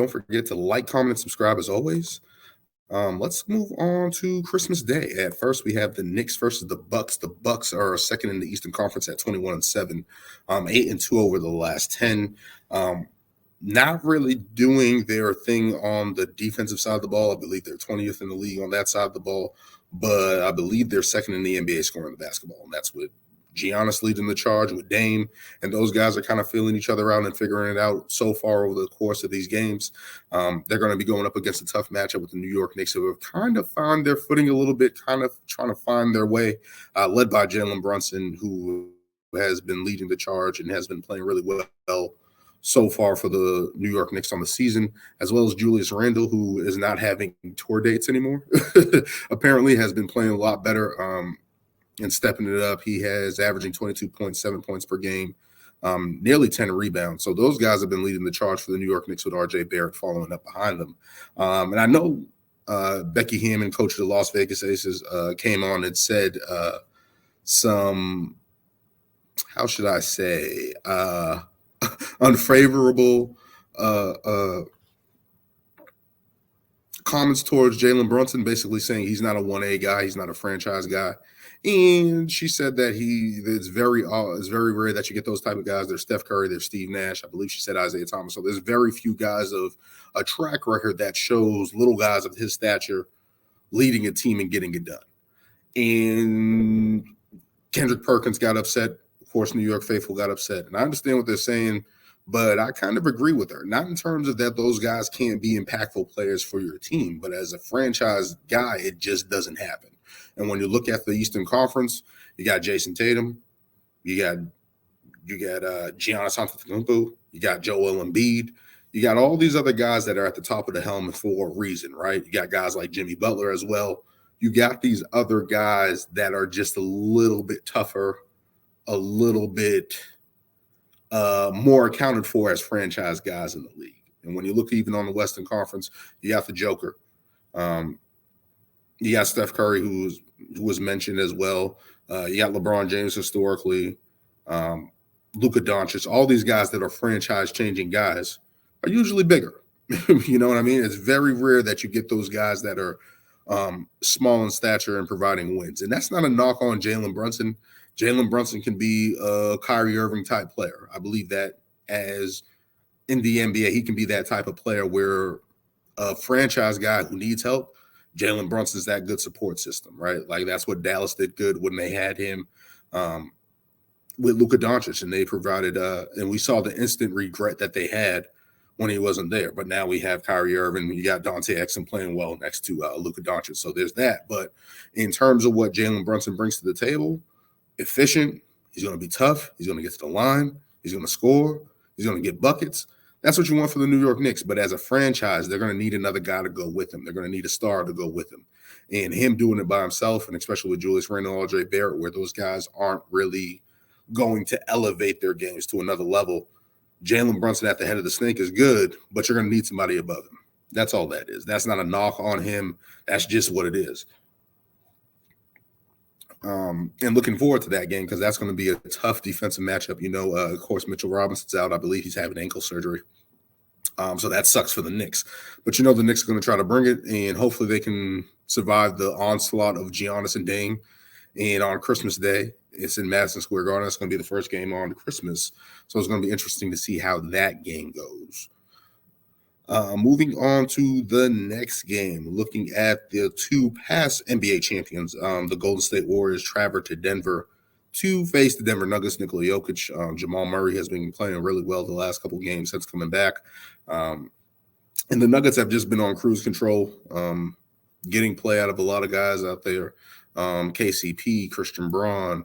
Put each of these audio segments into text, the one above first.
Don't forget to like, comment, and subscribe as always. Let's move on to Christmas Day. At first, we have the Knicks versus the Bucks. The Bucks are second in the Eastern Conference at 21-7, 8-2 over the last 10. Not really doing their thing on the defensive side of the ball. I believe they're 20th in the league on that side of the ball, but I believe they're second in the NBA scoring the basketball, and that's with Giannis leading the charge with Dame, and those guys are kind of feeling each other out and figuring it out so far over the course of these games. They're going to be going up against a tough matchup with the New York Knicks, who have kind of found their footing a little bit, kind of trying to find their way, led by Jalen Brunson, who has been leading the charge and has been playing really well so far for the New York Knicks on the season, as well as Julius Randle, who is not having tour dates anymore. Apparently has been playing a lot better and stepping it up. He has averaging 22.7 points per game, nearly 10 rebounds. So those guys have been leading the charge for the New York Knicks with R.J. Barrett following up behind them. And I know Becky Hammon, coach of the Las Vegas Aces, came on and said some, how should I say, unfavorable comments towards Jalen Brunson, basically saying he's not a 1A guy, he's not a franchise guy. And she said that it's very rare that you get those type of guys. There's Steph Curry, there's Steve Nash. I believe she said Isaiah Thomas. So there's very few guys of a track record that shows little guys of his stature leading a team and getting it done. And Kendrick Perkins got upset. Of course, New York faithful got upset. And I understand what they're saying, but I kind of agree with her. Not in terms of that those guys can't be impactful players for your team, but as a franchise guy, it just doesn't happen. And when you look at the Eastern Conference, you got Jason Tatum, you got Giannis Antetokounmpo, you got Joel Embiid, you got all these other guys that are at the top of the helmet for a reason, right? You got guys like Jimmy Butler as well. You got these other guys that are just a little bit tougher, a little bit more accounted for as franchise guys in the league. And when you look even on the Western Conference, you got the Joker. You got Steph Curry, who was mentioned as well. You got LeBron James historically, Luka Doncic. All these guys that are franchise-changing guys are usually bigger. You know what I mean? It's very rare that you get those guys that are small in stature and providing wins. And that's not a knock on Jalen Brunson. Jalen Brunson can be a Kyrie Irving type player. I believe that as in the NBA, he can be that type of player where a franchise guy who needs help, Jalen Brunson's that good support system, right? Like that's what Dallas did good when they had him with Luka Doncic, and they provided and we saw the instant regret that they had when he wasn't there. But now we have Kyrie Irving, you got Dante Exum playing well next to Luka Doncic, so there's that. But in terms of what Jalen Brunson brings to the table, efficient, he's going to be tough, he's going to get to the line, he's going to score, he's going to get buckets. That's what you want for the New York Knicks. But as a franchise, they're going to need another guy to go with him. They're going to need a star to go with him. And him doing it by himself, and especially with Julius Randle and R.J. Barrett, where those guys aren't really going to elevate their games to another level, Jalen Brunson at the head of the snake is good, but you're going to need somebody above him. That's all that is. That's not a knock on him. That's just what it is. And looking forward to that game because that's going to be a tough defensive matchup. You know, of course, Mitchell Robinson's out. I believe he's having ankle surgery. So that sucks for the Knicks. But you know the Knicks are going to try to bring it, and hopefully they can survive the onslaught of Giannis and Dame. And on Christmas Day, it's in Madison Square Garden. It's going to be the first game on Christmas. So it's going to be interesting to see how that game goes. Moving on to the next game, looking at the two past NBA champions, the Golden State Warriors traveled to Denver to face the Denver Nuggets. Nikola Jokic, Jamal Murray has been playing really well the last couple games since coming back. And the Nuggets have just been on cruise control, getting play out of a lot of guys out there. KCP, Christian Braun,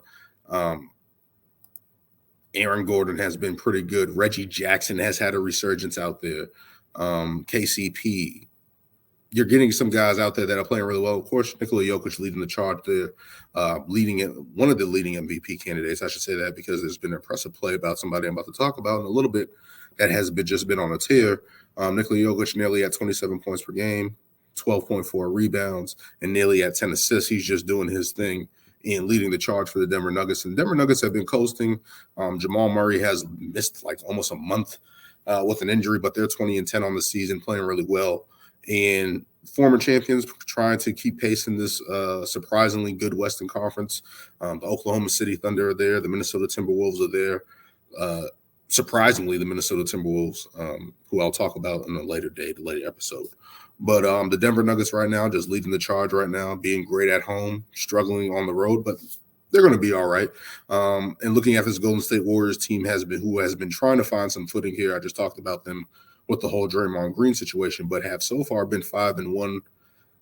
Aaron Gordon has been pretty good. Reggie Jackson has had a resurgence out there. KCP, you're getting some guys out there that are playing really well. Of course, Nikola Jokic leading the charge there, one of the leading MVP candidates. I should say that because there's been impressive play about somebody I'm about to talk about in a little bit that has just been on a tear. Nikola Jokic nearly at 27 points per game, 12.4 rebounds, and nearly at 10 assists. He's just doing his thing and leading the charge for the Denver Nuggets. And Denver Nuggets have been coasting. Jamal Murray has missed like almost a month with an injury, but they're 20-10 on the season, playing really well. And former champions trying to keep pace in this surprisingly good Western Conference. The Oklahoma City Thunder are there. The Minnesota Timberwolves are there. Surprisingly, the Minnesota Timberwolves, who I'll talk about in a later episode. But the Denver Nuggets right now, just leading the charge right now, being great at home, struggling on the road, but they're going to be all right. And looking at this Golden State Warriors team who has been trying to find some footing here. I just talked about them with the whole Draymond Green situation, but have so far been 4-1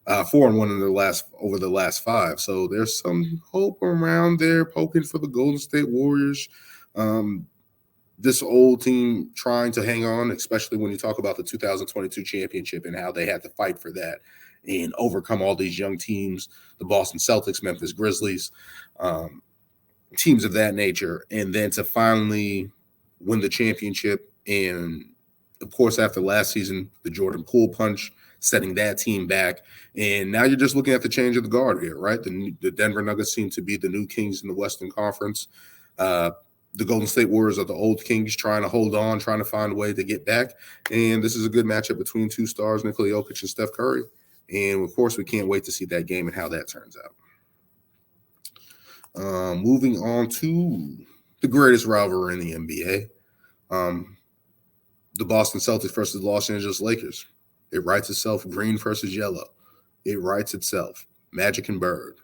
over the last 5. So there's some hope around there poking for the Golden State Warriors. This old team trying to hang on, especially when you talk about the 2022 championship and how they had to fight for that and overcome all these young teams, the Boston Celtics, Memphis Grizzlies, teams of that nature, and then to finally win the championship. And of course, after last season, the Jordan Poole punch, setting that team back. And now you're just looking at the change of the guard here, right? The Denver Nuggets seem to be the new kings in the Western Conference. The Golden State Warriors are the old kings trying to hold on, trying to find a way to get back. And this is a good matchup between two stars, Nikola Jokic and Steph Curry. And, of course, we can't wait to see that game and how that turns out. Moving on to the greatest rivalry in the NBA, the Boston Celtics versus the Los Angeles Lakers. It writes itself, green versus yellow. It writes itself, Magic and Bird,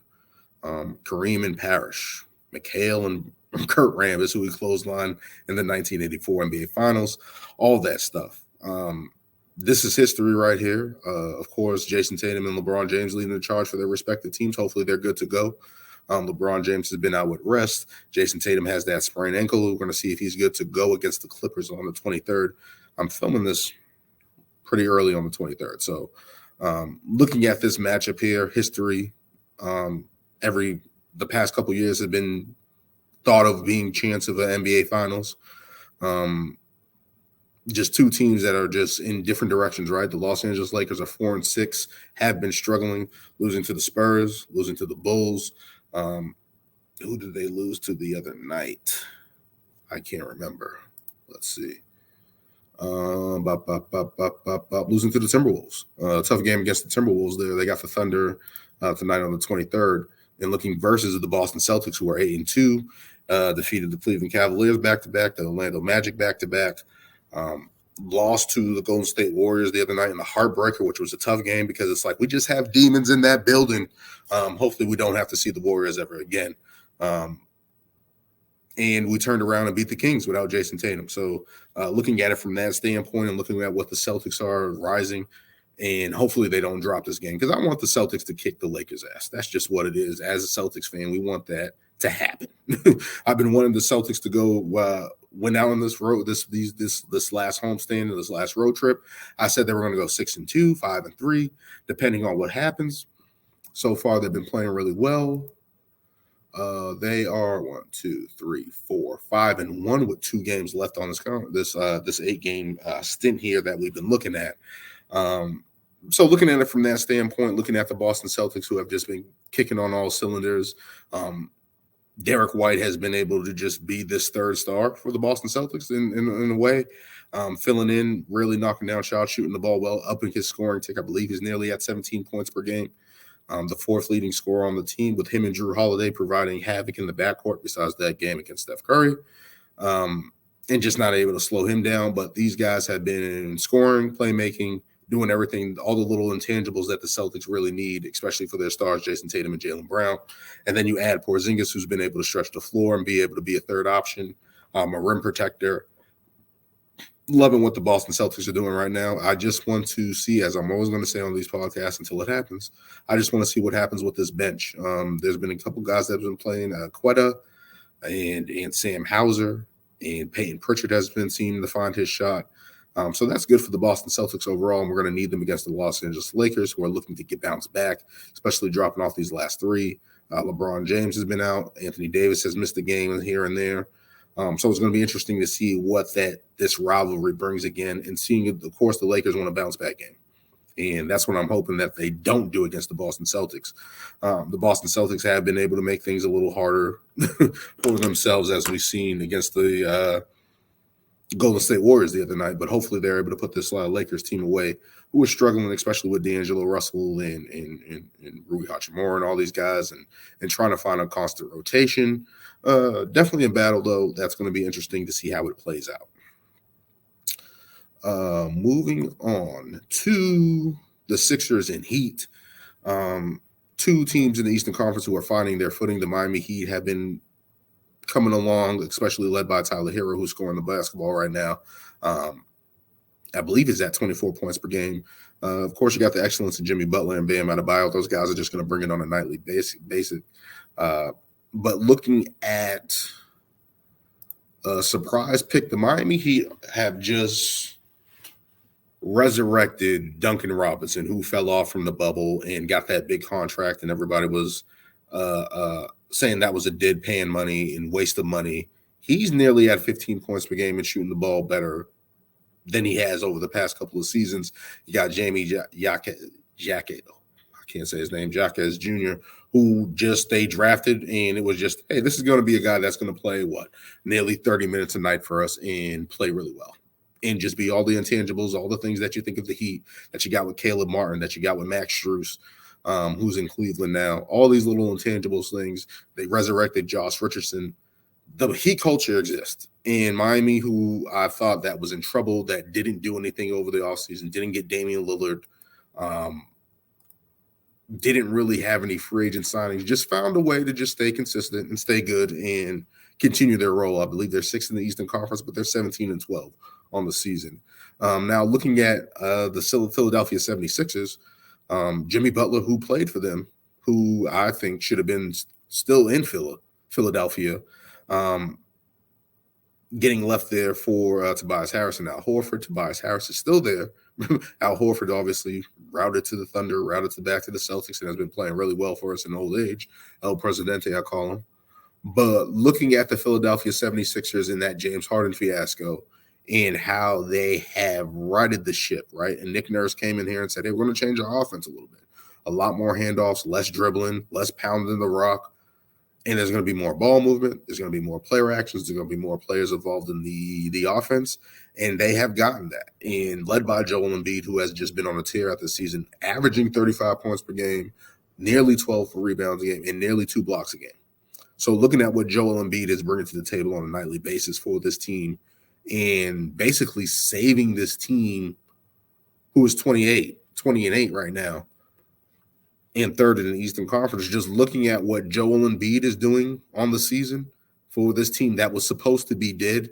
Kareem and Parrish, McHale and Kurt Rambis, who we clotheslined in the 1984 NBA Finals, all that stuff. This is history right here. Of course, Jason Tatum and LeBron James leading the charge for their respective teams. Hopefully they're good to go. LeBron James has been out with rest. Jason Tatum has that sprained ankle. We're going to see if he's good to go against the Clippers on the 23rd. I'm filming this pretty early on the 23rd. So looking at this matchup here, history, the past couple years have been thought of being chance of an NBA Finals. Just two teams that are just in different directions, right? The Los Angeles Lakers are 4-6, have been struggling, losing to the Spurs, losing to the Bulls. Who did they lose to the other night? I can't remember. Let's see. Losing to the Timberwolves. Tough game against the Timberwolves there. They got the Thunder tonight on the 23rd. And looking versus the Boston Celtics, who are 8-2, defeated the Cleveland Cavaliers back-to-back, the Orlando Magic back-to-back. Lost to the Golden State Warriors the other night in the heartbreaker, which was a tough game because it's like we just have demons in that building. Hopefully we don't have to see the Warriors ever again. And we turned around and beat the Kings without Jason Tatum. So looking at it from that standpoint and looking at what the Celtics are rising, and hopefully they don't drop this game because I want the Celtics to kick the Lakers' ass. That's just what it is. As a Celtics fan, we want that to happen. I've been wanting the Celtics to go went out on this road, this last homestand, this last road trip. I said they were going to go 6-2, 5-3, depending on what happens. So far, they've been playing really well. They are 5-1 with 2 games left on this 8-game stint here that we've been looking at. So looking at it from that standpoint, looking at the Boston Celtics, who have just been kicking on all cylinders, Derek White has been able to just be this third star for the Boston Celtics in a way, filling in, really knocking down shots, shooting the ball well, upping his scoring tick. I believe he's nearly at 17 points per game. The 4th leading scorer on the team, with him and Drew Holiday providing havoc in the backcourt besides that game against Steph Curry, and just not able to slow him down. But these guys have been scoring, playmaking, doing everything, all the little intangibles that the Celtics really need, especially for their stars, Jason Tatum and Jaylen Brown. And then you add Porzingis, who's been able to stretch the floor and be able to be a third option, a rim protector. Loving what the Boston Celtics are doing right now. I just want to see, as I'm always going to say on these podcasts until it happens, I just want to see what happens with this bench. There's been a couple guys that have been playing, Quetta and Sam Hauser, and Peyton Pritchard has been seen to find his shot. So that's good for the Boston Celtics overall, and we're going to need them against the Los Angeles Lakers, who are looking to get bounced back, especially dropping off these last 3. LeBron James has been out. Anthony Davis has missed a game here and there. So it's going to be interesting to see what this rivalry brings again, and seeing, of course, the Lakers want a bounce-back game. And that's what I'm hoping that they don't do against the Boston Celtics. The Boston Celtics have been able to make things a little harder for themselves, as we've seen against the Golden State Warriors the other night, but hopefully they're able to put this Lakers team away, who was struggling, especially with D'Angelo Russell and Rui Hachimura and all these guys, and trying to find a constant rotation. Definitely a battle, though. That's going to be interesting to see how it plays out. Moving on to the Sixers and Heat. Two teams in the Eastern Conference who are finding their footing. The Miami Heat have been coming along, especially led by Tyler Hero, who's scoring the basketball right now. I believe he's at 24 points per game. Of course, you got the excellence of Jimmy Butler and Bam Adebayo. Those guys are just going to bring it on a nightly basis. But looking at a surprise pick, the Miami Heat have just resurrected Duncan Robinson, who fell off from the bubble and got that big contract, and everybody was saying that was a deadpan money and waste of money. He's nearly at 15 points per game and shooting the ball better than he has over the past couple of seasons. You got Jamie Jaquez, I can't say his name, Jaquez Jr., who just they drafted, and it was just, hey, this is going to be a guy that's going to play, nearly 30 minutes a night for us and play really well. And just be all the intangibles, all the things that you think of the Heat, that you got with Caleb Martin, that you got with Max Strus, who's in Cleveland now. All these little intangibles things. They resurrected Josh Richardson. The Heat culture exists. In Miami, who I thought that was in trouble, that didn't do anything over the offseason, didn't get Damian Lillard, didn't really have any free agent signings, just found a way to just stay consistent and stay good and continue their role. I believe they're 6th in the Eastern Conference, but they're 17-12 on the season. Now, looking at the Philadelphia 76ers, Jimmy Butler, who played for them, who I think should have been still in Philadelphia, getting left there for Tobias Harris and Al Horford. Tobias Harris is still there. Al Horford obviously routed to the Thunder, routed back to the Celtics, and has been playing really well for us in old age. El Presidente, I call him. But looking at the Philadelphia 76ers in that James Harden fiasco and how they have righted the ship, right? And Nick Nurse came in here and said, hey, we're going to change our offense a little bit. A lot more handoffs, less dribbling, less pounding the rock. And there's going to be more ball movement. There's going to be more player actions. There's going to be more players involved in the offense. And they have gotten that. And led by Joel Embiid, who has just been on a tear out this season, averaging 35 points per game, nearly 12 rebounds a game, and nearly 2 blocks a game. So looking at what Joel Embiid is bringing to the table on a nightly basis for this team and basically saving this team, who is 20-8 right now, and 3rd in the Eastern Conference, just looking at what Joel Embiid is doing on the season for this team that was supposed to be dead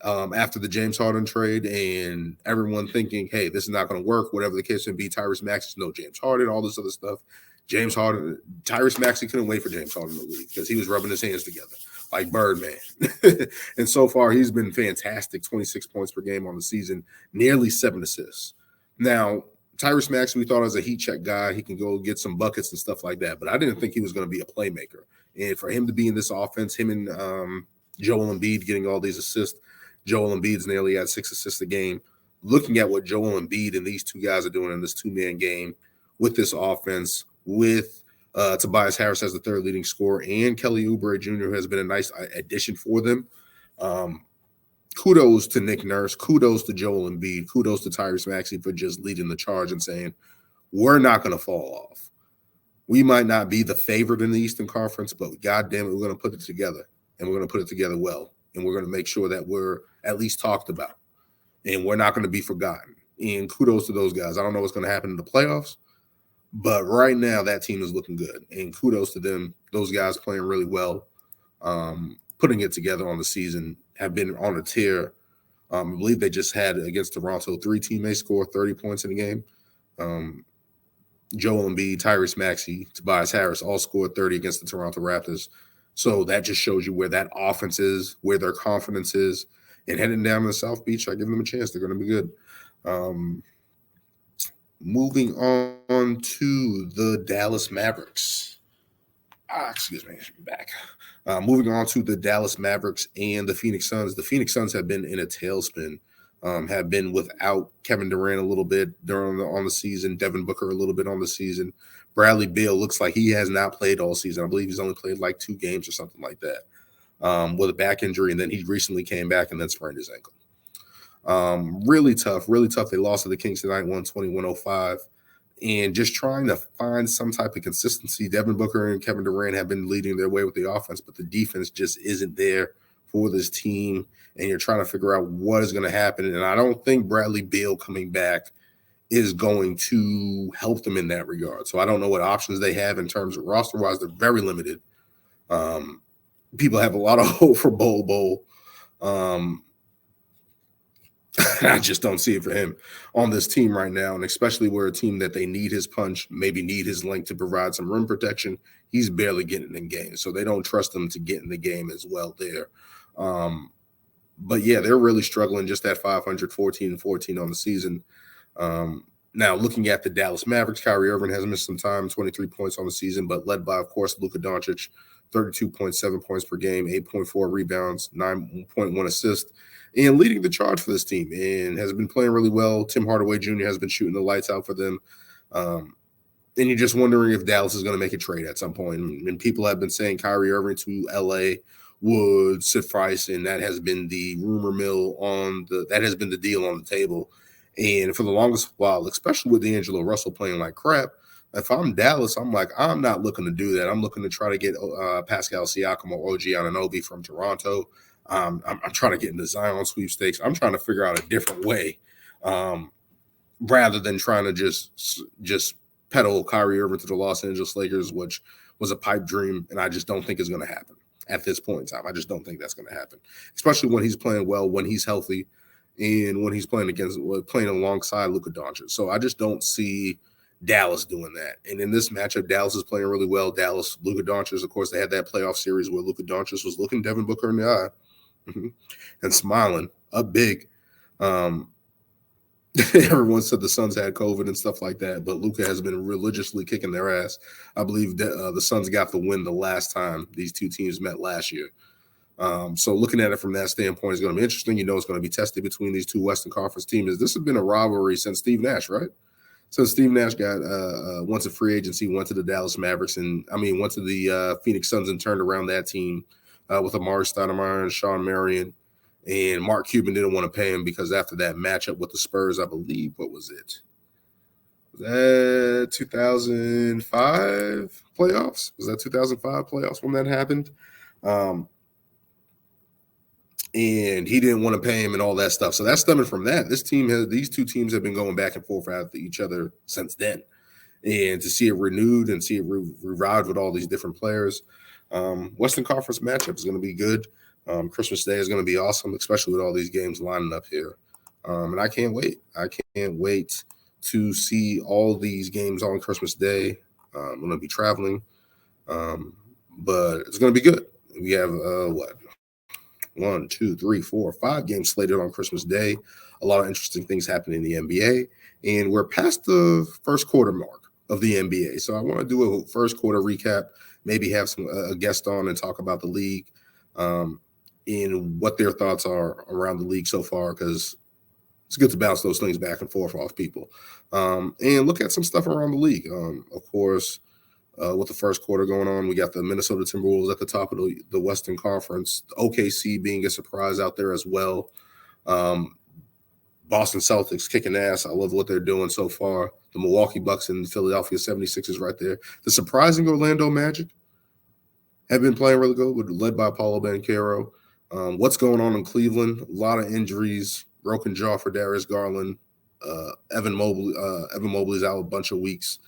after the James Harden trade, and everyone thinking, hey, this is not going to work, whatever the case may be. Tyrese Maxey, no James Harden, all this other stuff. James Harden, Tyrese Maxey couldn't wait for James Harden to leave because he was rubbing his hands together like Birdman. And so far, he's been fantastic, 26 points per game on the season, nearly 7 assists. Now, Tyrese Maxey, we thought as a heat check guy, he can go get some buckets and stuff like that, but I didn't think he was going to be a playmaker. And for him to be in this offense, him and Joel Embiid getting all these assists, Joel Embiid's nearly at 6 assists a game. Looking at what Joel Embiid and these two guys are doing in this 2-man game with this offense, with Tobias Harris as the 3rd leading scorer, and Kelly Oubre Jr., has been a nice addition for them. Kudos to Nick Nurse. Kudos to Joel Embiid. Kudos to Tyrese Maxey for just leading the charge and saying, we're not going to fall off. We might not be the favorite in the Eastern Conference, but goddamn it, we're going to put it together, and we're going to put it together well, and we're going to make sure that we're at least talked about, and we're not going to be forgotten. And kudos to those guys. I don't know what's going to happen in the playoffs, but right now that team is looking good, and kudos to them. Those guys playing really well, putting it together on the season, have been on a tear. I believe they just had against Toronto 3 teammates score 30 points in the game. Joel Embiid, Tyrese Maxey, Tobias Harris all scored 30 against the Toronto Raptors. So that just shows you where that offense is, where their confidence is. And heading down to the South Beach, I give them a chance. They're going to be good. Moving on to the Dallas Mavericks. Excuse me, back. Moving on to the Dallas Mavericks and the Phoenix Suns. The Phoenix Suns have been in a tailspin, have been without Kevin Durant a little bit on the season, Devin Booker a little bit on the season. Bradley Beal looks like he has not played all season. I believe he's only played like 2 games or something like that with a back injury, and then he recently came back and then sprained his ankle. Really tough, really tough. They lost to the Kings tonight, 120-105. And just trying to find some type of consistency. Devin Booker and Kevin Durant have been leading their way with the offense, but the defense just isn't there for this team. And you're trying to figure out what is going to happen. And I don't think Bradley Beal coming back is going to help them in that regard. So I don't know what options they have in terms of roster-wise. They're very limited. People have a lot of hope for Bol. I just don't see it for him on this team right now, and especially where a team that they need his punch, maybe need his length to provide some rim protection. He's barely getting in games, so they don't trust him to get in the game as well there. But yeah, they're really struggling just at 500, 14-14 on the season. Now, looking at the Dallas Mavericks, Kyrie Irving has missed some time, 23 points on the season, but led by, of course, Luka Doncic, 32.7 points per game, 8.4 rebounds, 9.1 assists, and leading the charge for this team, and has been playing really well. Tim Hardaway Jr. has been shooting the lights out for them. And you're just wondering if Dallas is going to make a trade at some point. And people have been saying Kyrie Irving to LA would suffice, and that has been the rumor mill that has been the deal on the table. And for the longest while, especially with D'Angelo Russell playing like crap, if I'm Dallas, I'm like, I'm not looking to do that. I'm looking to try to get Pascal Siakam or OG Anunoby from Toronto. I'm trying to get into Zion sweepstakes. I'm trying to figure out a different way rather than trying to just peddle Kyrie Irving to the Los Angeles Lakers, which was a pipe dream, and I just don't think is going to happen at this point in time. I just don't think that's going to happen, especially when he's playing well, when he's healthy, and when he's playing alongside Luka Doncic. So I just don't see Dallas doing that. And in this matchup, Dallas is playing really well. Dallas, Luka Doncic, of course, they had that playoff series where Luka Doncic was looking Devin Booker in the eye and smiling up big. Everyone said the Suns had COVID and stuff like that, but Luka has been religiously kicking their ass. I believe that the Suns got the win the last time these two teams met last year. So looking at it from that standpoint is going to be interesting. You know, it's going to be tested between these two Western Conference teams. This has been a rivalry since Steve Nash, right? So Steve Nash got once a free agency, went to the Dallas Mavericks, went to the Phoenix Suns and turned around that team with Amari Stoudemire and Sean Marion. And Mark Cuban didn't want to pay him because after that matchup with the Spurs, I believe, what was it? Was that 2005 playoffs? Was that 2005 playoffs when that happened? And he didn't want to pay him and all that stuff. So that's stemming from that. These two teams have been going back and forth after each other since then. And to see it renewed and see it revived with all these different players, Western Conference matchup is going to be good. Christmas Day is going to be awesome, especially with all these games lining up here. And I can't wait. I can't wait to see all these games on Christmas Day. I'm going to be traveling, but it's going to be good. We have, 1, 2, 3, 4, 5 games slated on Christmas Day. A lot of interesting things happening in the NBA. And we're past the first quarter mark of the NBA. So I want to do a first quarter recap, maybe have a guest on and talk about the league and what their thoughts are around the league so far, because it's good to bounce those things back and forth off people. And look at some stuff around the league. Of course, with the first quarter going on, we got the Minnesota Timberwolves at the top of the Western Conference, the OKC being a surprise out there as well. Boston Celtics kicking ass. I love what they're doing so far. The Milwaukee Bucks and Philadelphia 76ers right there. The surprising Orlando Magic have been playing really good, led by Paulo Banchero. What's going on in Cleveland? A lot of injuries, broken jaw for Darius Garland. Evan Mobley's out a bunch of weeks.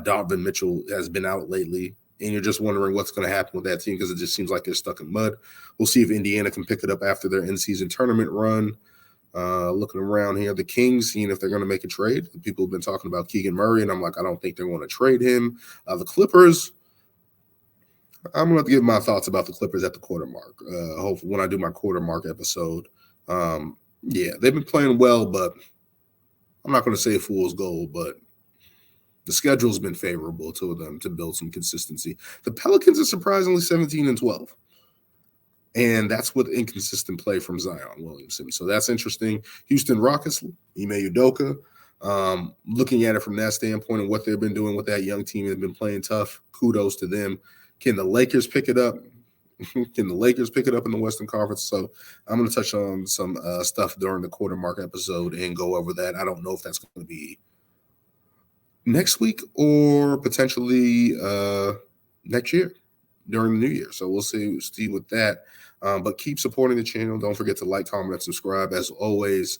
Donovan Mitchell has been out lately, and you're just wondering what's going to happen with that team because it just seems like they're stuck in mud. We'll see if Indiana can pick it up after their in-season tournament run. Looking around here, the Kings, seeing if they're going to make a trade. People have been talking about Keegan Murray, and I'm like, I don't think they're going to trade him. The Clippers, I'm going to give my thoughts about the Clippers at the quarter mark. Hopefully when I do my quarter mark episode. Yeah, they've been playing well, but I'm not going to say fool's gold, but the schedule's been favorable to them to build some consistency. The Pelicans are surprisingly 17-12. And that's with inconsistent play from Zion Williamson. So that's interesting. Houston Rockets, Ime Udoka, looking at it from that standpoint and what they've been doing with that young team, they've been playing tough. Kudos to them. Can the Lakers pick it up? Can the Lakers pick it up in the Western Conference? So I'm going to touch on some stuff during the quarter mark episode and go over that. I don't know if that's going to be next week or potentially next year during the new year. So we'll see with that. But keep supporting the channel. Don't forget to like, comment, and subscribe. As always,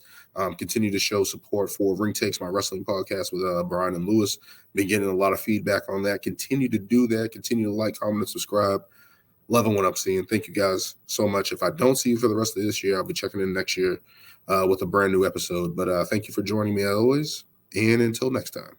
continue to show support for Ring Takes, my wrestling podcast with Brian and Lewis. Been getting a lot of feedback on that. Continue to do that. Continue to like, comment, and subscribe. Loving what I'm seeing. Thank you guys so much. If I don't see you for the rest of this year, I'll be checking in next year with a brand new episode. But thank you for joining me as always. And until next time.